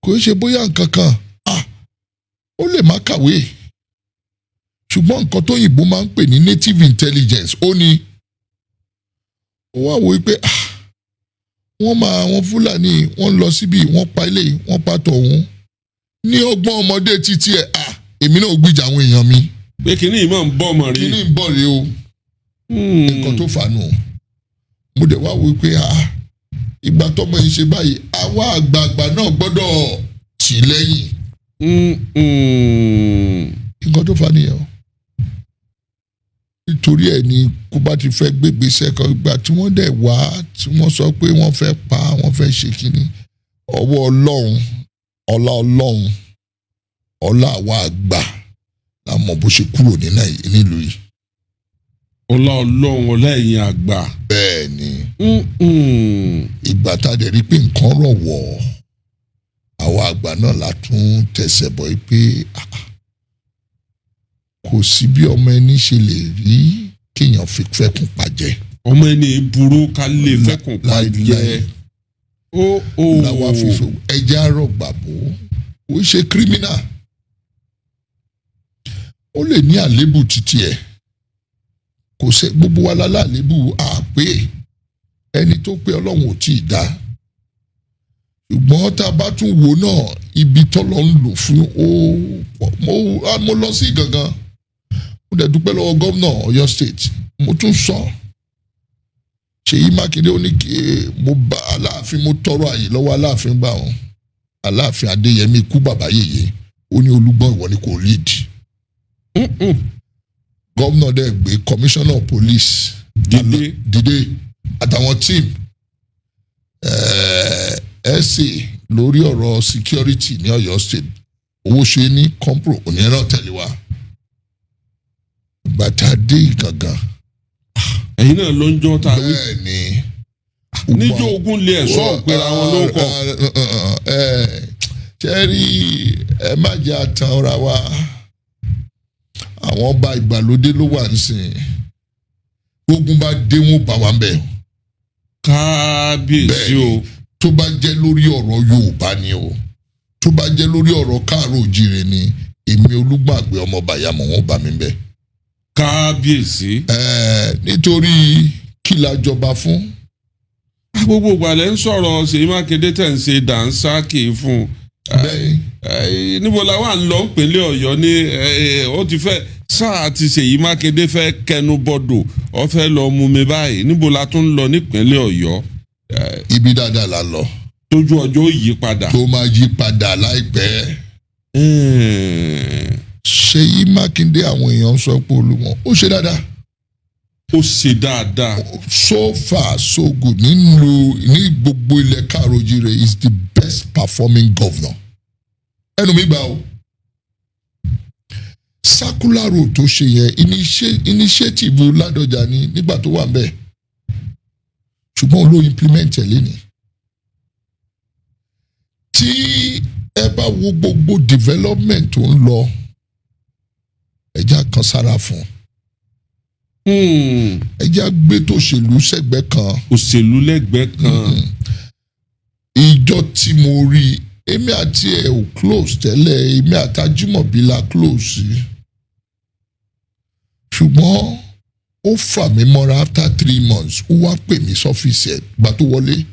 Kò ṣe bóyá nǹkan kan ó lè má kàwé. Ṣùgbọ́n nǹkan tó yìnbó máa ń pè ní native intelligence ó ní. Ó wá wò pé àwọn Fúlàní wọ́n lọ síbi wọ́n pa ilé wọ́n pa tọ̀hún. Ní ọgbọ́n ọmọdé títí ẹ̀ èmi náà gbìjà àwọn èèyàn mi. Pé kínní yìí máa ń bọ̀ ọmọ rí. Kínní ń bọ̀ rí o. Nǹkan tó fà nù. Mo dẹ̀ wá wò pé ìgbà tọ́mọ yìí ṣe báyìí àwa àgbààgbà náà gbọ́dọ̀ tì lẹ́yìn. Nǹkan tó fà nìyẹn o. Nítorí ẹ̀ ni kó bá ti fẹ́ gbégbèsè kan ìgbà tí wọ́n dẹ̀ wá tí wọ́n sọ pé wọ́n fẹ́ pa wọ́n fẹ́ ṣe kínní ọwọ́ Ọlọ́run ọlá àwa àgbà la mọ̀ bó ṣe kúrò nílùú yìí. Ọlá Ọlọ́run ọlá ẹ̀yin àgbà. Bẹ́ẹ̀ ni ìgbà tá a dẹ̀ rí pé nǹkan rọ̀ wọ̀ àwa àgbà náà la tún tẹ̀sẹ̀ bọ̀ pé kò sí bí ọmọ ẹni ṣe lè rí kéèyàn fi fẹ́kùn pàjẹ́. Ọmọ ẹni burú ká lè fẹ́kùn pàjẹ́. Làwa fífò ẹjẹ́ àárọ̀ gbàgbó ó ṣe kírímínà. Ó lè ní àlébù títí ẹ̀. Kò sẹ́ gbogbo wa lálẹ́ àlébù àpé ẹni tó pé Ọlọ́run ò tí ì dá. Ṣùgbọ́n tá a bá tún wò náà ibi tọ́lọ́ ń lò fún mo lọ sí gangan. Mo dẹ̀ dúpẹ́ lọ́wọ́ gómìnà Ọ̀yọ́ state. Mo tún sọ Ṣèyí Mákindé ó ní kí mo bá Aláàfin, mo tọrọ àyè lọ́wọ́ Aláàfin gbà wọn. Aláàfin Adéyẹmí ikú bàbá yèyé ó ní Olúgbọ́n ìwọ ni kò lead. Gómìnà dẹ̀ gbé commissioner of police dìde àtàwọn team SA lórí ọ̀rọ̀ security ní Ọ̀yọ́ state. Owó ṣe ní compro oníràn tẹ̀lé wa. Bàtà dé ìgangan. Ẹ̀yin náà ló ń jọ́ ta wí. Bẹ́ẹ̀ni. Níjọ́ ogun lé ẹ̀ṣọ́ òpera wọn ló ń kọ́. Jẹ́rí ẹ má jẹ́ àtàn ra wa. Àwọn ọba ìgbàlódé ló wà nísìnyí. Ogun bá dé wọn bá wa ń bẹ̀. Kábíyèsí o. Tó bá jẹ́ lórí ọ̀rọ̀ Yorùbá ni o. Tó bá jẹ́ lórí ọ̀rọ̀ káàró òjìrè ni èmi Olúgbàgbé ọmọ Bàyámọ̀ wọn bá mi ń bẹ̀. Kábíyèsí. Nítorí kí la jọba fún. Gbogbo ìgbàlẹ̀ ń sọ̀rọ̀ Ṣèyí Mákindé tẹ̀ ń ṣe dànsákì fún. Níbo la wà ń lọ ìpínlẹ̀ Ọ̀yọ́ ní ó ti fẹ́ sáà ti Ṣèyí Mákindé fẹ́ kẹnu bọ́dọ̀ ó fẹ́ lọ mú mi báyìí. Níbo la tún lọ nípínlẹ̀ Ọ̀yọ́. Ibi dáadáa la lọ. Tójú ọjọ́ yí padà. Tó máa yí padà láìpẹ́. Ṣèyí Mákindé àwọn èèyàn sọ pé Olúmọ ó ṣe dáadáa. Ó ṣe dáadáa. So far so good ní gbogbo ilẹ̀ káàró-o-jíire is the best performing governor. Ẹnu mi gbà o. Circular road tó ṣe yẹn initiative Ládọjà ni nígbà tó wà ńbẹ̀. Ṣùgbọ́n ló implement ẹ̀ lénìí. Tí ẹ bá wo gbogbo development tó ń lọ ẹja kan sára fún. Ẹja gbé tó òṣèlú sẹ́gbẹ́ kan. Òṣèlú lẹ́gbẹ̀ẹ́ kan. Ìjọ tí mo rí èmi àti ẹ̀ ò close tẹ́lẹ̀, èmi àtàjùmọ̀bí la close. Ṣùgbọ́n ó fà mí mọ́ra after 3 months ó wá pè mí sọ́fíìsì ẹ̀ gbà tó wọlé.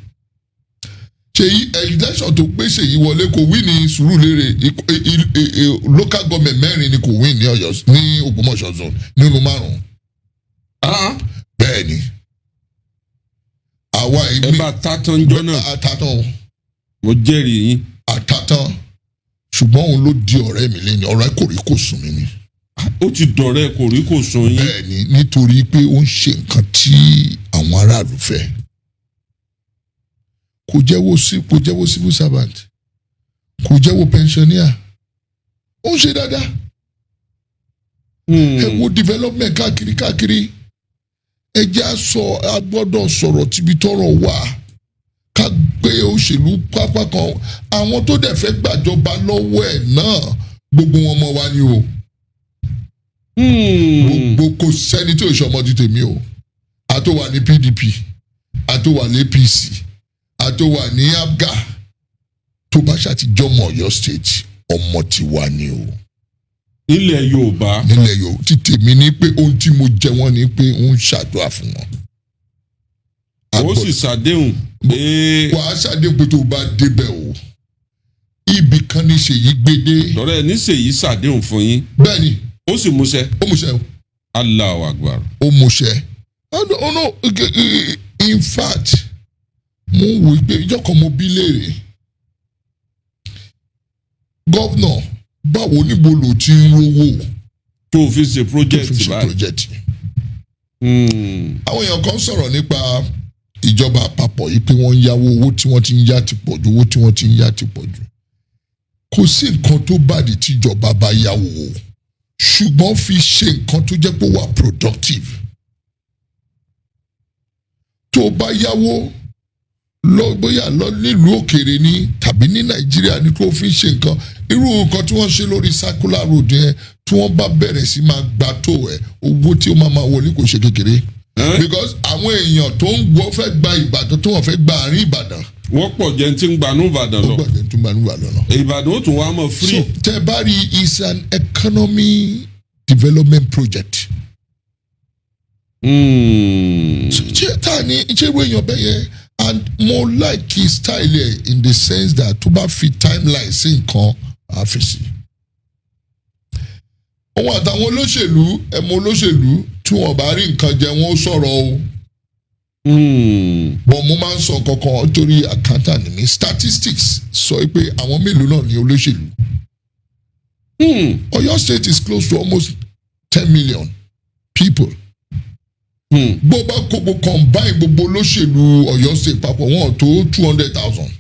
Ṣèyí election tó gbé Ṣèyí wọlé kò wí ní Sùúrùlérè local government 4 ni kò wí ní Ọ̀yọ́ ní Ògbómọ̀ṣọ́ zone nínú 5. Bẹ́ẹ̀ni. Àwa ẹ bá tátán jọ náà. Àtàtàn. Mo jẹ́rìí yín. Àtàtàn. Ṣùgbọ́n òun ló di ọ̀rẹ́ mi lẹ́ni ọ̀rẹ́ kò rí kò sùn mí ni. Ó ti dọ̀rẹ́ kò rí kò sùn yín. Bẹ́ẹ̀ni nítorí pé ó ń ṣe nǹkan tí àwọn aráàlú fẹ́. Kò jẹ́wọ́ civil servant. Kò jẹ́wọ́ pensioner. Ó ń ṣe dáadáa. Ẹ wo development káàkiri. Ẹ jẹ́ a gbọ́dọ̀ sọ̀rọ̀ tíbi tọ́rọ̀ wà. Ká gbé òṣèlú pápá kan. Àwọn tó dẹ̀ fẹ́ gbàjọba lọ́wọ́ ẹ̀ náà gbogbo wọn mọ̀ wá ní o. Gbogbo kò sẹ́ni tí ò ṣe ọmọdé tèmi o. A tó wà ní PDP, a tó wà ní APC, a tó wà ní APGA. Tó bá ṣàtijọ́ mọ̀ Ọ̀yọ́ state ọmọ ti wà ní o. Nílẹ̀ Yorùbá. Nílẹ̀ Yorùbá ti tèmi ní pé ohun tí mo jẹ wọ́n ni pé ń ṣàdúrà fún wọn. Ó sì ṣàdéhùn pé. Wà á ṣàdéhùn pé tó bá débẹ̀ o. Ibì kan ní Ṣèyí gbédé. Lọ́rẹ́ ní Ṣèyí ṣàdéhùn fún yín. Bẹ́ẹ̀ni. Ó sì múṣẹ. Ó múṣẹ o. Allahu Akbar. Ó múṣẹ. Oh no, in fact, mo wò pé ìjọ kan mo bí léèrè. Gọ́vnọ̀ báwo níbo ló ti ń rówó. Tó fi ṣe project báyìí. Àwọn èèyàn kan sọ̀rọ̀ nípa ìjọba àpapọ̀ yìí pé wọ́n ń yáwó owó tí wọ́n ti ń yá ti pọ̀ jù owó tí wọ́n ti ń yá ti pọ̀ jù. Kò sí nǹkan tó bàdí tí ìjọba bá yáwó o ṣùgbọ́n fi ṣe nǹkan tó jẹ́ pé ó wà productive. Tó o bá yáwó bóyá lọ nílùú òkèèrè ni tàbí ní Nàìjíríà ni kó fi ṣe nǹkan irú nǹkan tí wọ́n ṣe lórí circular road yẹn tí wọ́n bá bẹ̀rẹ̀ sí máa gbà tó ẹ̀ owó tí ó máa wọlé kò ṣe kékeré. Because àwọn èèyàn tó ń gbọ́ fẹ́ gba Ìbàdàn tó wọ́n fẹ́ gba àárín Ìbàdàn. Wọ́n pọ̀ jẹ́ tí ń gbanú Ìbàdàn lọ. Wọ́n pọ̀ jẹ́ tí ń gbanú Ìbàdàn lọ. Ìbàdàn ó tún wá mọ̀ free. So tẹ́ bá rí is an economy development project. Ṣé ta ni ṣé ìwé èèyàn bẹ́ẹ̀ yẹn and mo like his style ẹ̀ in the sense that tó bá fi timeline sí nǹkan àfẹsí. Òun àtàwọn olóṣèlú ẹ̀mọ olóṣèlú tí wọ́n bá rí nǹkan jẹ wọ́n sọ̀rọ̀ o. bọ́n mo máa ń sọ kankan torí accountant mi statistics sọ pé àwọn mélòó náà ní olóṣèlú. Ọ̀yọ́ state is close to almost 10 million people. Bó bá kó combine gbogbo olóṣèlú Ọ̀yọ́ state papọ̀ wọ́n tó 200,000.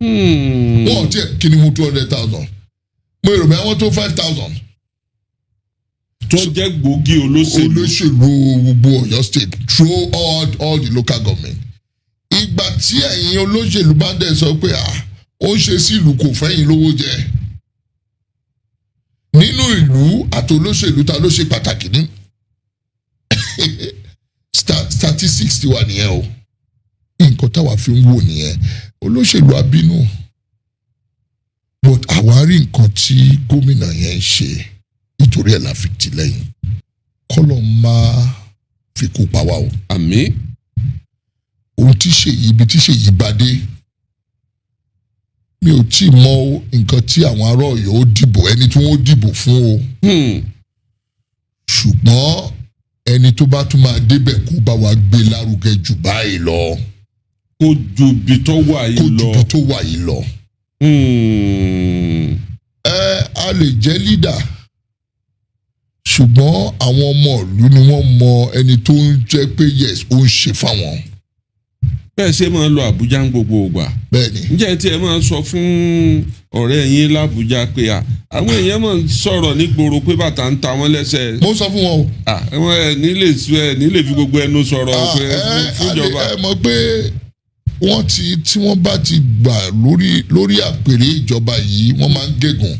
Wọ́n ti kí ni mo 200,000. Mo rò bẹ́ẹ̀ wọ́n tó 5,000. tó jẹ́ gbòógì olóṣèlú gbogbo Ọ̀yọ́ state through all the local government. Ìgbà tí ẹ̀yin olóṣèlú bá dẹ̀ sọ pé ó ń ṣe sí ìlú kò fẹ́yìn lówó jẹ. Nínú ìlú àti olóṣèlú ta ló ṣe pàtàkì ní. Statistics ti wà nìyẹn o. Nǹkan táwa fi ń wò nìyẹn. Olóṣèlú abínú. But àwa rí nǹkan tí gómìnà yẹn ń ṣe. Nítorí ẹ̀ la fi tì lẹ́yìn kọ́lọ̀ máa fi kú pa wá o. àmín. ohun tí ibi tí Ṣèyí bá dé mi ò tí ì mọ nǹkan tí àwọn ará Ọ̀yọ́ ó dìbò ẹni tí wọ́n ó dìbò fún o. ṣùgbọ́n ẹni tó bá tún máa débẹ̀ kó bá wa gbé lárugẹ jù báyìí lọ. kó ju ibi tó wà yìí lọ. A lè jẹ́ leader. Ṣùgbọ́n àwọn ọmọ ìlú ni wọ́n mọ ẹni tó ń jẹ́ pé yes ó ń ṣe fáwọn. bẹ́ẹ̀ ṣe máa ń lọ Àbújá ń gbogbo ìgbà. Bẹ́ẹ̀ni. ǹjẹ́ tí ẹ máa sọ fún ọ̀rẹ́ yín l'Àbújá pé àwọn èèyàn máa ń sọ̀rọ̀ nígboro pé bàtà ń ta wọ́n lẹ́sẹ̀. Mo sọ fún wọn o. ẹ nílè fi gbogbo ẹnu sọ̀rọ̀ fúnjọba. Ẹ mọ̀ pé tí wọ́n bá ti gbà lórí àpèrè ìjọba yìí wọ́n máa ń gégùn.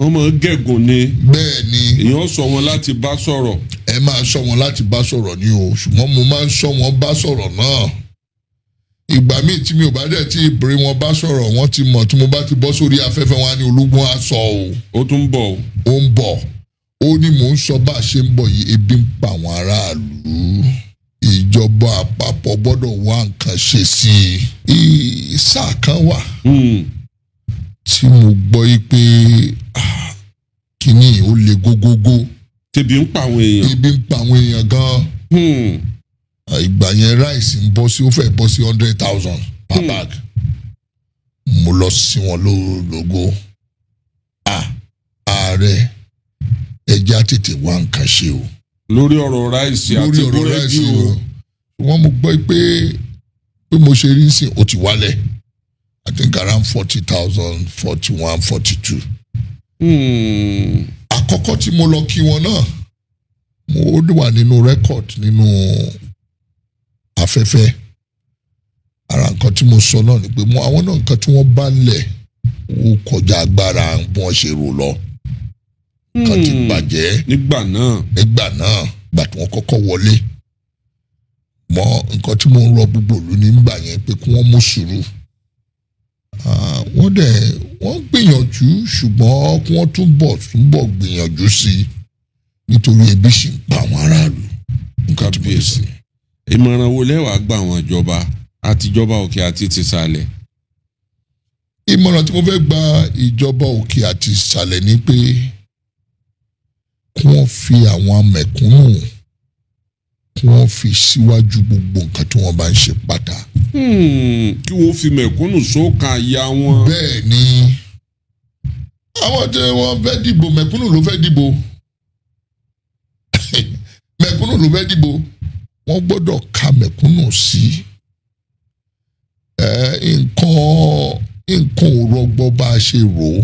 wọ́n máa ń gẹ̀gùn ni. Bẹ́ẹ̀ ni. èèyàn sọ wọn láti bá sọ̀rọ̀. Ẹ máa sọ wọn láti bá sọ̀rọ̀ ni o ṣùgbọ́n mo máa ń sọ wọn bá sọ̀rọ̀ náà. Ìgbà míì tí mi ò bá dẹ̀ tí ìbèrè wọn bá sọ̀rọ̀ wọ́n ti mọ̀ tí mo bá ti bọ́ sórí afẹ́fẹ́ wọn á ní ológun á sọ o. ó tún ń bọ̀ o. ó ń bọ̀ ó ní mò ń sọ bá a ṣe ń bọ̀ yìí ebi ń pa àwọn aráàlú. Ìjọba àpapọ̀ gbọ́dọ̀ wá nǹkan ṣe sí i. Sáà kan wà. Tí mo gbọ́ yí pé kíní ó le gógógó. Tẹ̀bí ń pa àwọn èèyàn. Ebi ń pa àwọn èèyàn gan. Ìgbà yẹn ráìsì ń bọ́ sí ó fẹ́ bọ́ sí 100,000 per bag. Mo lọ sí wọn lógo. Ààrẹ ẹjẹ́ á tètè wá nǹkan ṣe o. Lórí ọ̀rọ̀ ráìsì àti búrẹ́dì o. Wọ́n mo gbọ́ pé mo ṣe rí sí ó ti wálẹ̀. I think around 40,000, 41, 42. Àkọ́kọ́ tí mo lọ kí wọn náà, mo wà nínú record nínú afẹ́fẹ́. Ara nǹkan tí mo sọ náà ni pé àwọn náà nǹkan tí wọ́n bá ń lẹ̀ ó kọjá agbára bí wọ́n ṣe rò lọ. Nǹkan ti bàjẹ́. Nígbà náà. Gbà tí wọ́n kọ́kọ́ wọlé. Mọ nǹkan tí mo ń rọ gbogbo ìlú nígbà yẹn pé kí wọ́n mú sùúrù. Wọ́n gbìyànjú ṣùgbọ́n kí wọ́n túbọ̀ gbìyànjú sí i nítorí ebi ṣì ń pa àwọn aráàlú. Nǹkan tí mo lè sè. Ìmọ̀ràn wo lẹ́wàá gbà àwọn ìjọba àtijọba òkè àti tìsàlẹ̀? Ìmọ̀ràn tí mo fẹ́ gba ìjọba òkè àti ìsàlẹ̀ ni pé kí wọ́n fi àwọn mẹ̀kúnnù kí wọ́n fi síwájú gbogbo nǹkan tí wọ́n bá ń ṣe pátá. Kí wọ́n fi mẹ̀kúnnù sókàn àyà wọn. Bẹ́ẹ̀ ni àwọn tí wọ́n fẹ́ dìbò mẹ̀kúnnù ló fẹ́ dìbò. Mẹ̀kúnnù ló fẹ́ dìbò. Wọ́n gbọ́dọ̀ ka mẹ̀kúnnù sí. Nǹkan ò rọgbọ bá a ṣe rò ó.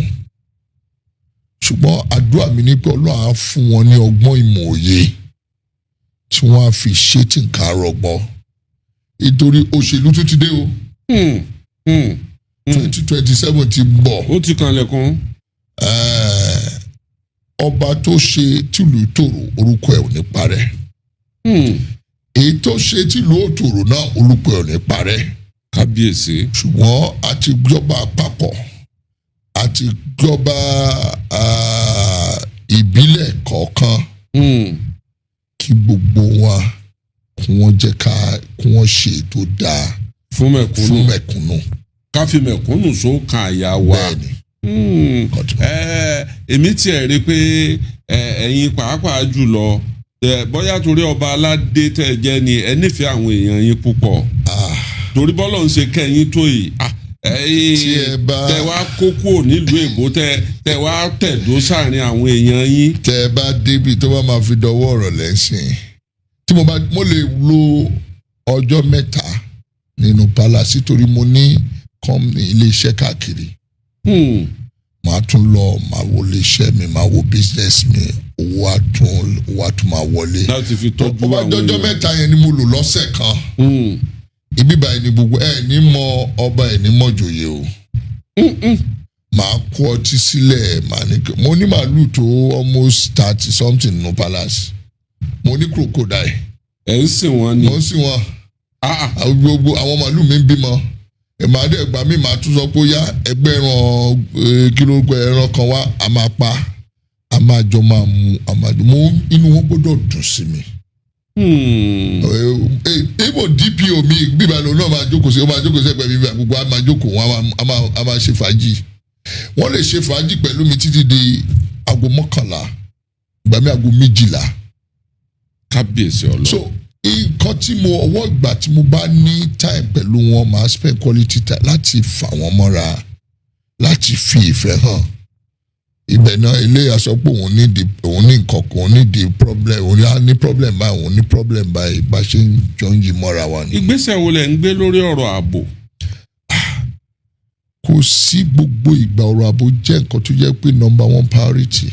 Ṣùgbọ́n àdúrà mi ni pé Ọlọ́run á fún wọn ní ọgbọ́n ìmọ̀ òye tí wọ́n á fi ṣe tí nǹkan rọgbọ. Nítorí òṣèlú tún ti dé o. 2027 ti bọ̀. Ó ti kanlẹ̀kùn. Ọba tó ṣe tìlú tòrò orúkọ ẹ̀ ò ní parẹ́. Èyí tó ṣe tìlú òtòrò náà orúkọ ẹ̀ ò ní parẹ́. Kábíyèsí. Ṣùgbọ́n àti ìjọba àpapọ̀ àti ìjọba ìbílẹ̀ kọ̀ọ̀kan kí gbogbo wa kí wọ́n jẹ́ kí wọ́n ṣe ètò dáa fún mẹ̀kúnnù. Ká fi mẹ̀kúnnù sókàn àyà wa. Bẹ́ẹ̀ni. Èmi tiẹ̀ rí pé ẹ̀yin pàápàá jùlọ bóyá torí ọba aládé tẹ́ jẹ́ ni ẹ nífẹ̀ẹ́ àwọn èèyàn yín púpọ̀ torí bọ́lọ̀ ń ṣe kẹ́yìn tó yìí tẹ wá kókó nílùú èbó tẹ wá tẹ̀dó sáàrin àwọn èèyàn yín. tẹ bá débi tó bá máa fi dọwọ́ ọ̀rọ̀ lẹ́sìn tí mo lè lo ọjọ́ 3 nínú palace torí mo ní ilé-iṣẹ́ káàkiri. Màá tún lọ máa wo iléeṣẹ́ mi máa wo business mi owó á tún máa wọlé. láti fi tọ́jú àwọn èèyàn. ọjọ́ 3 yẹn ni mo lò lọ́sẹ̀ kan. Ibi báyìí ni gbogbo ní mọ ọba ní mọ joyè o. Màá kó ọtí sílẹ̀ mo ní màálù tó almost 30 something no palace. Mo ní crocodile. ẹ̀ ń sìn wọ́n ni. mo ń sìn wọ́n. Gbogbo àwọn màálù mi ń bímọ. Màá gbà mí màá tún sọ pé ó yá ẹgbẹ́ ẹran kan wá a máa pa a máa jọ máa mu inú wọn gbọ́dọ̀ dùn sí mi. Ebo DPO mi bíbá lòun náà máa jókòó sí ẹgbẹ́ mi gbogbo a máa jókòó wọn a máa ṣe fàájì. Wọ́n lè ṣe fàájì pẹ̀lú mi títí di aago 11 ìgbà mi aago 12. kábíyèsí ọlọ́run. So nǹkan tí ọwọ́ ìgbà tí mo bá ní time pẹ̀lú wọn máa spend quality time láti fà wọ́n mọ́ra láti fi ìfẹ́ hàn. Ibẹ̀ náà ilé àsọpọ̀ òun ní nǹkan kan òun ní di problem òun á ní problem báyìí òun ní problem báyìí bá ṣe ń jọ ń yí mọ́ra wa ni. ìgbésẹ̀ wo lẹ̀ ń gbé lórí ọ̀rọ̀ ààbò? Kò sí gbogbo ìgbà ọ̀rọ̀ ààbò jẹ́ nǹkan tó jẹ́ pé number 1 priority.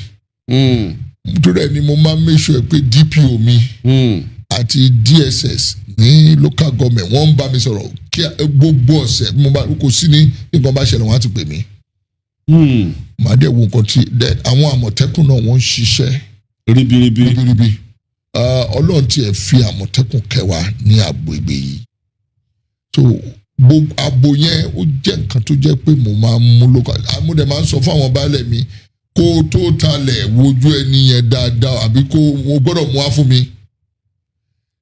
Nítorí ẹ̀ ni mo máa make sure pé DPO mi. Àti DSS ní local government wọ́n ń bá mi sọ̀rọ̀ kí gbogbo ọ̀sẹ̀ kò sí ní nǹkan bá ṣẹlẹ̀ wọ́n á ti pè mí. Màá dẹ̀ wo nǹkan tí àwọn àmọ̀tẹ́kùn náà wọ́n ń ṣiṣẹ́ ribiribi. Ọlọ́run tiẹ̀ fi àmọ̀tẹ́kùn kẹwàá ní agbègbè yìí. So ààbò yẹn ó jẹ́ nǹkan tó jẹ́ pé mo máa ń mú local amúdẹ̀ máa ń sọ fún àwọn baálẹ̀ mi kó tó talẹ̀ wojú ẹni yẹn dáadáa àbí kó o gbọ́dọ̀ mú wá fún mi.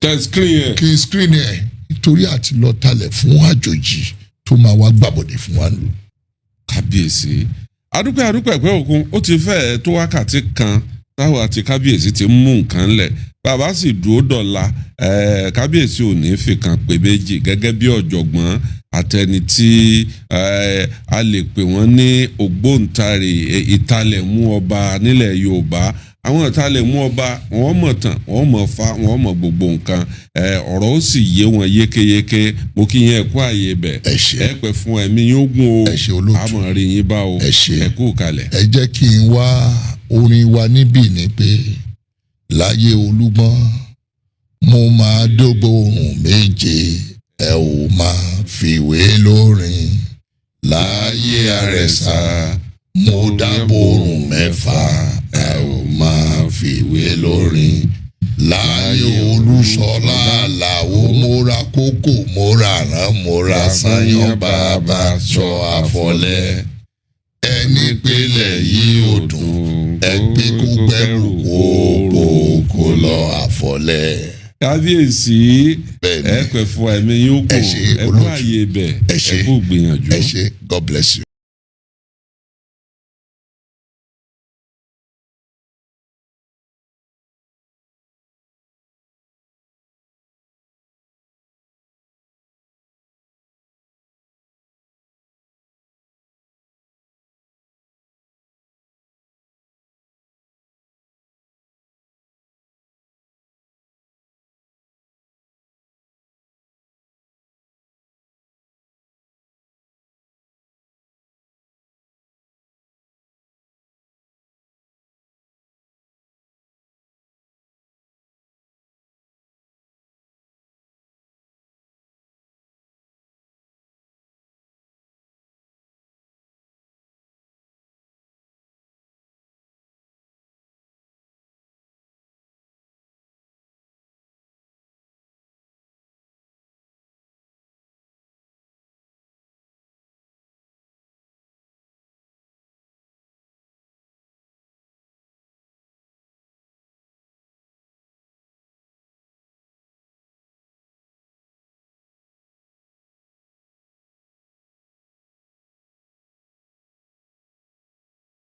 Kí n screen ẹ̀ nítorí àti lọ talẹ̀ fún àjòjì tó máa wá gbàbọ̀dẹ̀ fún wa lò. kábíyèsí adúpẹ́ pé òkun ó ti fẹ́ tó wákàtí kan táwọn àti kábíyèsí ti mú nǹkan lẹ̀ bàbá sì dúró dọ̀la kábíyèsí ò ní fi kan pé méjì gẹ́gẹ́ bí ọ̀jọ̀gbọ́n àtẹni tí a lè pè wọ́n ní ògbóǹtarì ìtalẹ̀mú ọba nílẹ̀ Yorùbá. Àwọn ìtalẹ̀mú ọba wọ́n mọ̀ tán wọ́n mọ̀ fa wọ́n mọ̀ gbogbo nǹkan ọ̀rọ̀ ó sì yé wọn yékéyéké mo kí yẹn kú àyè bẹ̀ ẹ pẹ́ fún ẹ̀mí yóò gún o àmọ̀ rí yín bá o ẹ kú kalẹ̀. Ẹ jẹ́ kí n wá orin wa níbí ni pé láyé Olúgbọ́n mo máa dógbò ohùn méje ẹ ò máa fìwé lórin láyé Àrẹ̀sà mo dábò ohùn 6 ẹ ò máa fìwé lórin láyé Olúṣọlá Àlàó mo ra kókò mo ra rán mo ra sáyán bàbá sọ àfọlẹ́ ẹni pélé yìí ò dùn ẹgbẹ́ kó gbẹ́rù kó lọ àfọlẹ́. kábíyèsí ẹ pẹ́ fún ẹ̀mí yóò gùn ẹ kú àyè bẹ̀ ẹ kú gbìyànjú. God bless you.